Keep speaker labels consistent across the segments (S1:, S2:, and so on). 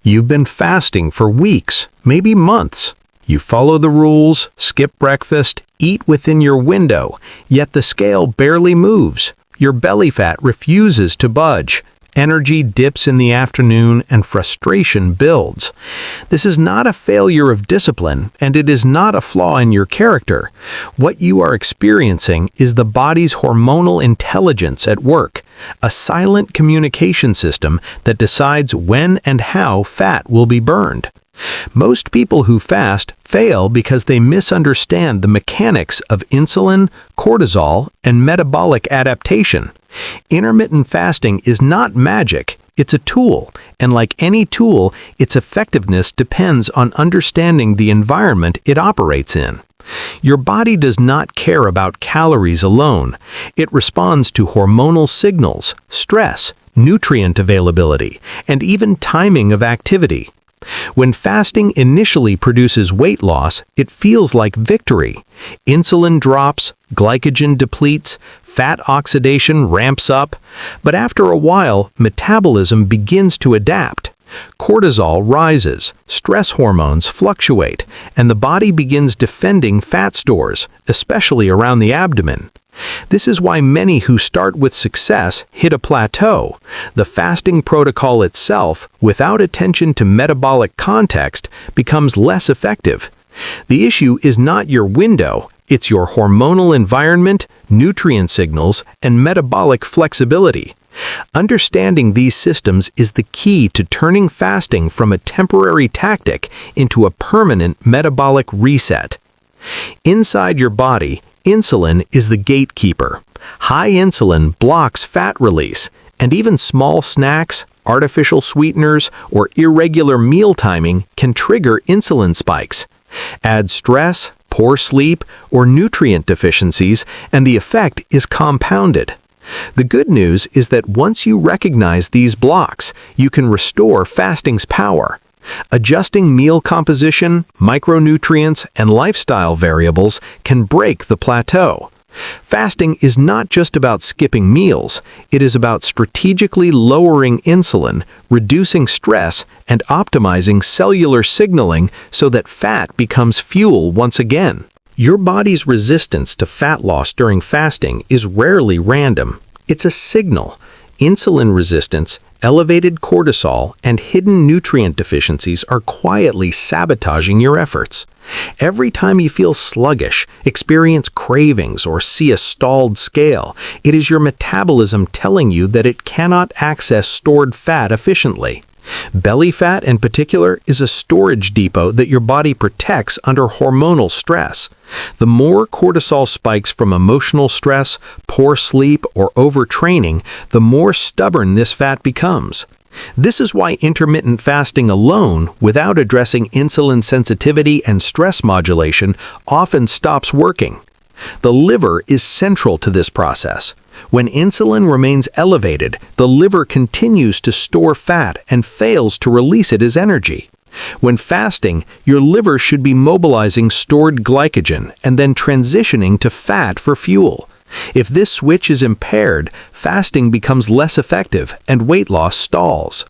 S1: You've been fasting for weeks, maybe months. You follow the rules, skip breakfast, eat within your window, yet the scale barely moves. Your belly fat refuses to budge. Energy dips in the afternoon and frustration builds. This is not a failure of discipline, and it is not a flaw in your character. What you are experiencing is the body's hormonal intelligence at work, a silent communication system that decides when and how fat will be burned. Most people who fast fail because they misunderstand the mechanics of insulin, cortisol, and metabolic adaptation. Intermittent fasting is not magic, it's a tool, and like any tool, its effectiveness depends on understanding the environment it operates in. Your body does not care about calories alone. It responds to hormonal signals, stress, nutrient availability, and even timing of activity. When fasting initially produces weight loss, it feels like victory. Insulin drops, glycogen depletes, fat oxidation ramps up, but after a while, metabolism begins to adapt. Cortisol rises, stress hormones fluctuate, and the body begins defending fat stores, especially around the abdomen. This is why many who start with success hit a plateau. The fasting protocol itself, without attention to metabolic context, becomes less effective. The issue is not your window, it's your hormonal environment, nutrient signals, and metabolic flexibility. Understanding these systems is the key to turning fasting from a temporary tactic into a permanent metabolic reset. Inside your body, insulin is the gatekeeper. High insulin blocks fat release, and even small snacks, artificial sweeteners, or irregular meal timing can trigger insulin spikes. Add stress, poor sleep, or nutrient deficiencies, and the effect is compounded. The good news is that once you recognize these blocks, you can restore fasting's power. Adjusting meal composition, micronutrients, and lifestyle variables can break the plateau. Fasting is not just about skipping meals, it is about strategically lowering insulin, reducing stress, and optimizing cellular signaling so that fat becomes fuel once again. Your body's resistance to fat loss during fasting is rarely random. It's a signal. Insulin resistance, elevated cortisol, and hidden nutrient deficiencies are quietly sabotaging your efforts. Every time you feel sluggish, experience cravings, or see a stalled scale, it is your metabolism telling you that it cannot access stored fat efficiently. Belly fat, in particular, is a storage depot that your body protects under hormonal stress. The more cortisol spikes from emotional stress, poor sleep, or overtraining, the more stubborn this fat becomes. This is why intermittent fasting alone, without addressing insulin sensitivity and stress modulation, often stops working. The liver is central to this process. When insulin remains elevated, the liver continues to store fat and fails to release it as energy. When fasting, your liver should be mobilizing stored glycogen and then transitioning to fat for fuel. If this switch is impaired, fasting becomes less effective and weight loss stalls.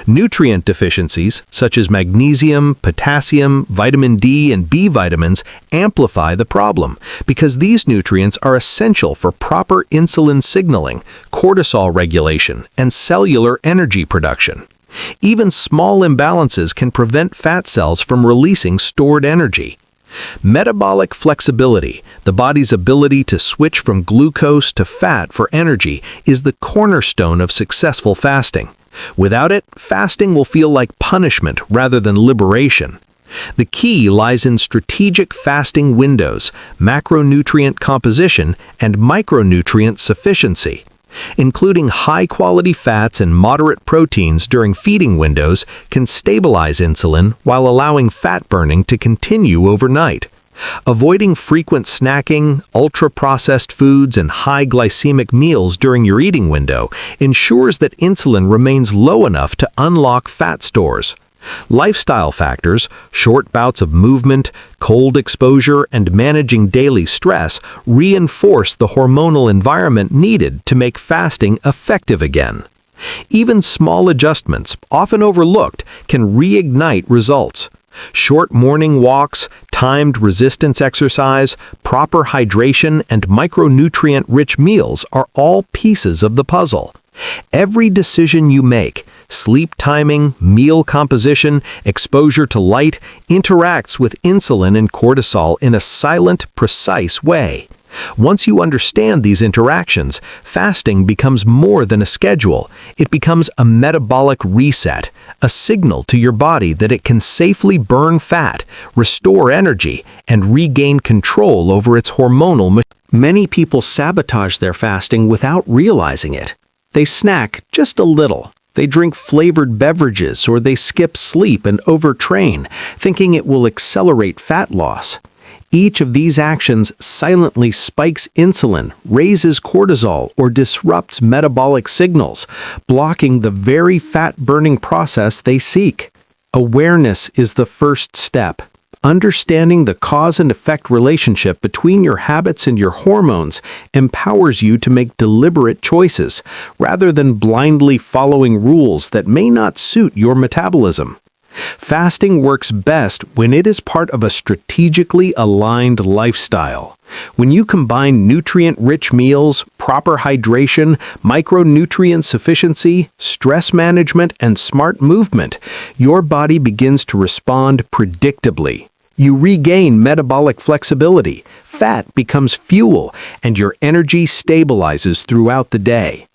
S1: Nutrient deficiencies, such as magnesium, potassium, vitamin D, and B vitamins, amplify the problem because these nutrients are essential for proper insulin signaling, cortisol regulation, and cellular energy production. Even small imbalances can prevent fat cells from releasing stored energy. Metabolic flexibility, the body's ability to switch from glucose to fat for energy, is the cornerstone of successful fasting. Without it, fasting will feel like punishment rather than liberation. The key lies in strategic fasting windows, macronutrient composition, and micronutrient sufficiency. Including high-quality fats and moderate proteins during feeding windows can stabilize insulin while allowing fat burning to continue overnight. Avoiding frequent snacking, ultra-processed foods, and high glycemic meals during your eating window ensures that insulin remains low enough to unlock fat stores. Lifestyle factors, short bouts of movement, cold exposure, and managing daily stress reinforce the hormonal environment needed to make fasting effective again. Even small adjustments, often overlooked, can reignite results. Short morning walks, timed resistance exercise, proper hydration, and micronutrient-rich meals are all pieces of the puzzle. Every decision you make, sleep timing, meal composition, exposure to light, interacts with insulin and cortisol in a silent, precise way. Once you understand these interactions, fasting becomes more than a schedule. It becomes a metabolic reset, a signal to your body that it can safely burn fat, restore energy, and regain control over its hormonal machine. Many people sabotage their fasting without realizing it. They snack just a little. They drink flavored beverages or they skip sleep and overtrain, thinking it will accelerate fat loss. Each of these actions silently spikes insulin, raises cortisol, or disrupts metabolic signals, blocking the very fat-burning process they seek. Awareness is the first step. Understanding the cause and effect relationship between your habits and your hormones empowers you to make deliberate choices, rather than blindly following rules that may not suit your metabolism. Fasting works best when it is part of a strategically aligned lifestyle. When you combine nutrient-rich meals, proper hydration, micronutrient sufficiency, stress management, and smart movement, your body begins to respond predictably. You regain metabolic flexibility, fat becomes fuel, and your energy stabilizes throughout the day.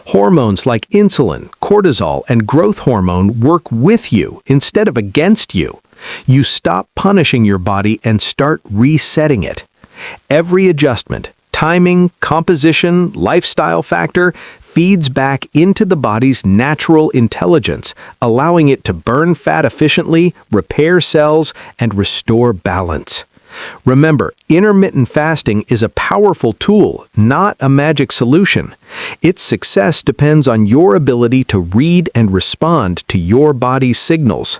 S1: Hormones like insulin, cortisol, and growth hormone work with you instead of against you. You stop punishing your body and start resetting it. Every adjustment, timing, composition, lifestyle factor, feeds back into the body's natural intelligence, allowing it to burn fat efficiently, repair cells, and restore balance. Remember, intermittent fasting is a powerful tool, not a magic solution. Its success depends on your ability to read and respond to your body's signals.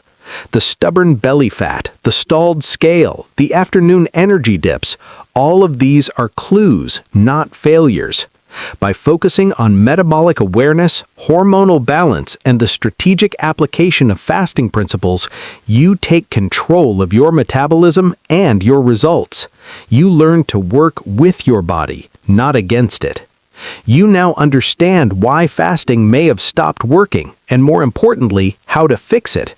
S1: The stubborn belly fat, the stalled scale, the afternoon energy dips, all of these are clues, not failures. By focusing on metabolic awareness, hormonal balance, and the strategic application of fasting principles, you take control of your metabolism and your results. You learn to work with your body, not against it. You now understand why fasting may have stopped working, and more importantly, how to fix it.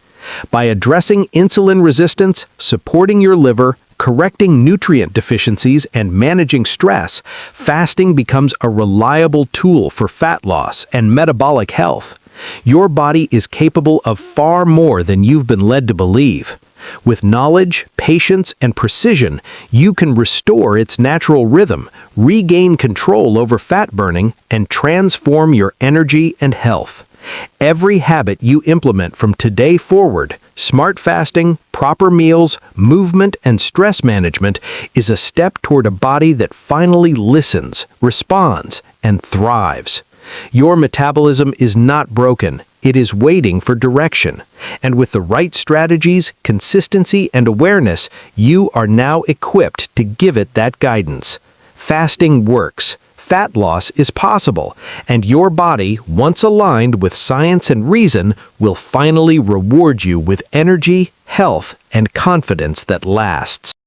S1: By addressing insulin resistance, supporting your liver, correcting nutrient deficiencies, and managing stress, fasting becomes a reliable tool for fat loss and metabolic health. Your body is capable of far more than you've been led to believe. With knowledge, patience, and precision, you can restore its natural rhythm, regain control over fat burning, and transform your energy and health. Every habit you implement from today forward, smart fasting, proper meals, movement, and stress management, is a step toward a body that finally listens, responds, and thrives. Your metabolism is not broken. It is waiting for direction. And with the right strategies, consistency, and awareness, you are now equipped to give it that guidance. Fasting works. Fat loss is possible, and your body, once aligned with science and reason, will finally reward you with energy, health, and confidence that lasts.